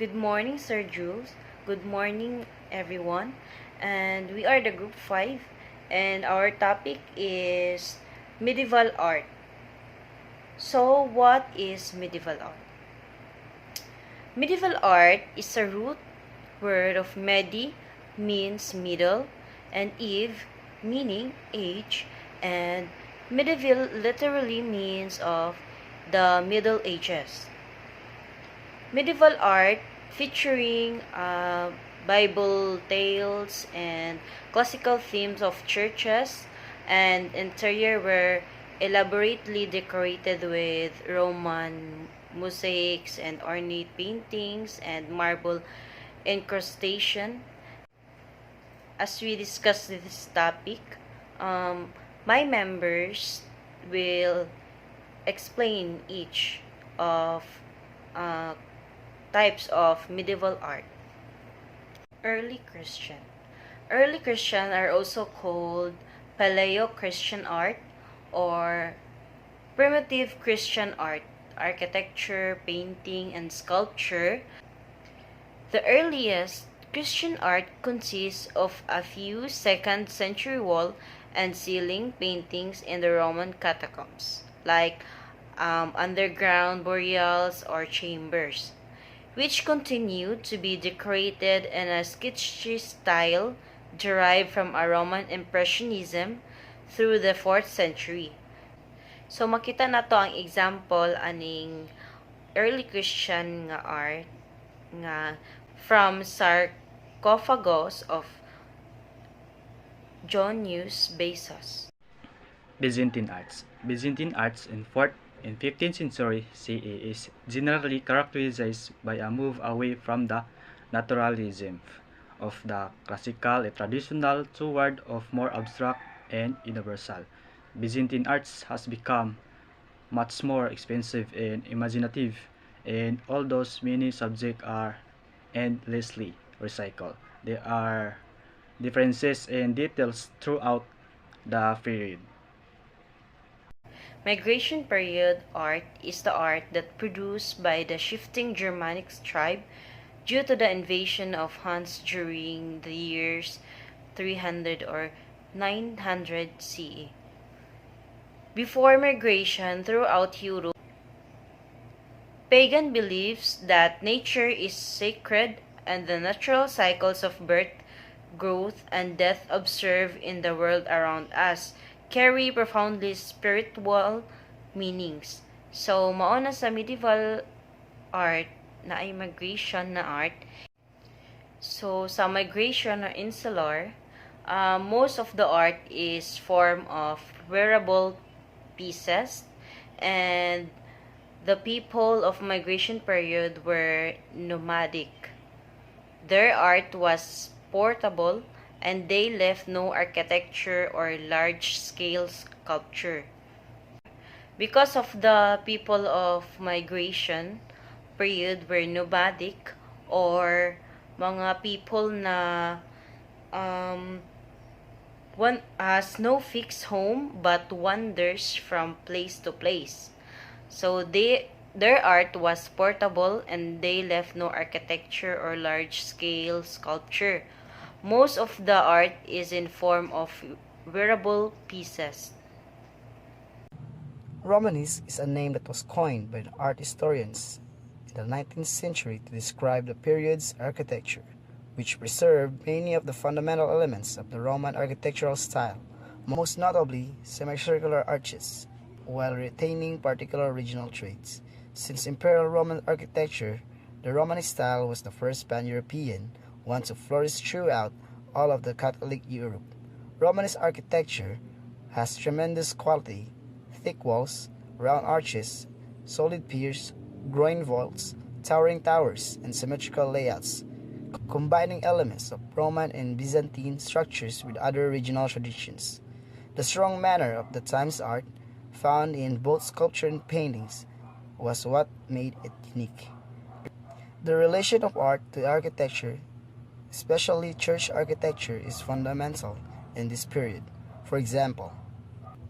Good morning, Sir Julz. Good morning, everyone. And we are the group 5, and our topic is medieval art. So, what is medieval art? Medieval art is a root word of medi means middle and eve meaning age, and medieval literally means of the Middle Ages. Medieval art featuring Bible tales and classical themes of churches and interior were elaborately decorated with Roman mosaics and ornate paintings and marble incrustation. As we discuss this topic, my members will explain each of uh, types of medieval art. Early Christian. Early Christian are also called Paleo-Christian art or primitive Christian art, architecture, painting, and sculpture. The earliest Christian art consists of a few 2nd century wall and ceiling paintings in the Roman catacombs, like underground burials or chambers, which continued to be decorated in a sketchy style derived from a Roman Impressionism through the 4th century. So makita na to ang example aning early Christian nga art nga from sarcophagus of Jonius Bezos. Byzantine arts. Byzantine arts in 4th and 15th century CE is generally characterized by a move away from the naturalism of the classical and traditional toward of more abstract and universal. Byzantine arts has become much more expensive and imaginative, and although many subjects are endlessly recycled, there are differences and details throughout the period. Migration period art is the art that produced by the shifting Germanic tribe due to the invasion of Huns during the years 300 or 900 CE. Before migration throughout Europe, pagan beliefs that nature is sacred and the natural cycles of birth, growth, and death observed in the world around us carry profoundly spiritual meanings. So, mauna sa medieval art na ay migration na art. So, sa migration or insular, most of the art is form of wearable pieces, and the people of migration period were nomadic. Their art was portable, and they left no architecture or large-scale sculpture. Because of the people of migration period were nomadic or mga people na one has no fixed home but wanders from place to place. So their art was portable and they left no architecture or large-scale sculpture. Most of the art is in form of wearable pieces. Romanesque is a name that was coined by art historians in the 19th century to describe the period's architecture, which preserved many of the fundamental elements of the Roman architectural style, most notably semicircular arches, while retaining particular regional traits. Since Imperial Roman architecture, the Romanesque style was the first pan-European one to flourish throughout all of the Catholic Europe. Romanesque architecture has tremendous quality: thick walls, round arches, solid piers, groin vaults, towering towers, and symmetrical layouts, combining elements of Roman and Byzantine structures with other regional traditions. The strong manner of the time's art, found in both sculpture and paintings, was what made it unique. The relation of art to architecture, especially church architecture, is fundamental in this period. For example,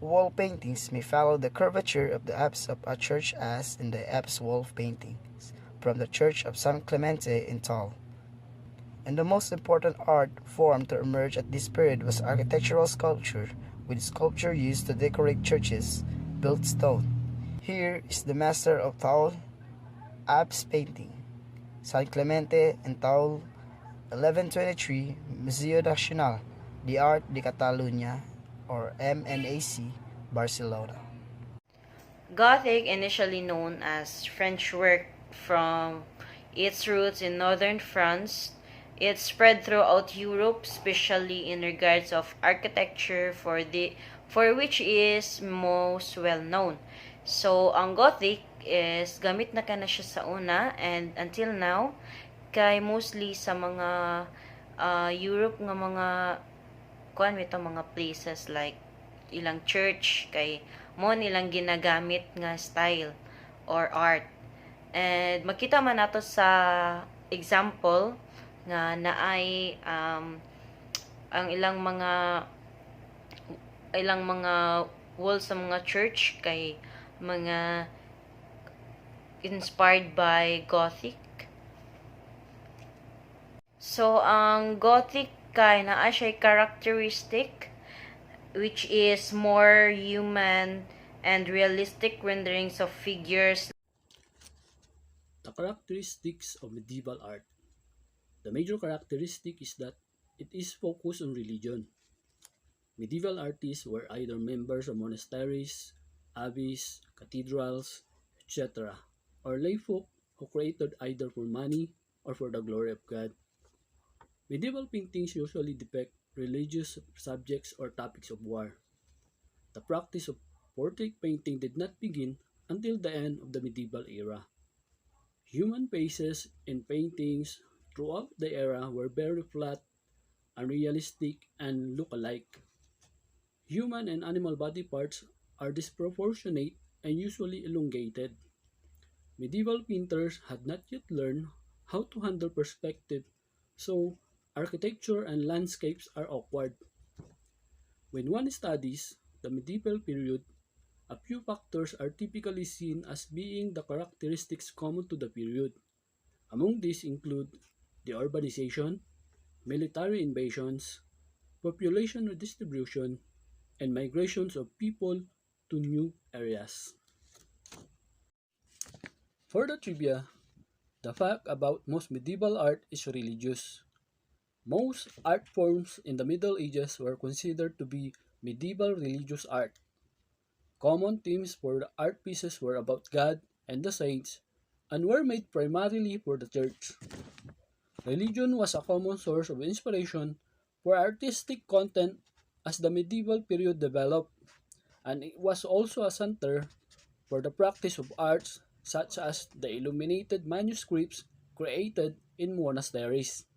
wall paintings may follow the curvature of the apse of a church as in the apse wall paintings, from the Church of San Clemente in Tal. And the most important art form to emerge at this period was architectural sculpture, with sculpture used to decorate churches, built stone. Here is the master of Taul, Alps painting, San Clemente and Taul, 1123, Museo Nacional de Art de Catalunya, or MNAC, Barcelona. Gothic, initially known as French work from its roots in northern France, it spread throughout Europe, especially in regards of architecture for which is most well known. So ang Gothic is gamit na kana siya sa una and until now kay mostly sa mga Europe nga mga kuan ito mga places like ilang church kay mo nilang ginagamit nga style or art. And makita man nato sa example nga naay ang ilang mga walls sa mga church kay mga inspired by Gothic. So ang Gothic kay naa siya characteristic which is more human and realistic renderings of figures. The characteristics of medieval art. The major characteristic is that it is focused on religion. Medieval artists were either members of monasteries, abbeys, cathedrals, etc., or layfolk who created either for money or for the glory of God. Medieval paintings usually depict religious subjects or topics of war. The practice of portrait painting did not begin until the end of the medieval era. Human faces in paintings throughout the era were very flat, unrealistic, and look alike. Human and animal body parts are disproportionate and usually elongated. Medieval painters had not yet learned how to handle perspective, so architecture and landscapes are awkward. When one studies the medieval period, a few factors are typically seen as being the characteristics common to the period. Among these include the urbanization, military invasions, population redistribution, and migrations of people to new areas. For the trivia, the fact about most medieval art is religious. Most art forms in the Middle Ages were considered to be medieval religious art. Common themes for the art pieces were about God and the saints and were made primarily for the church. Religion was a common source of inspiration for artistic content as the medieval period developed, and it was also a center for the practice of arts such as the illuminated manuscripts created in monasteries.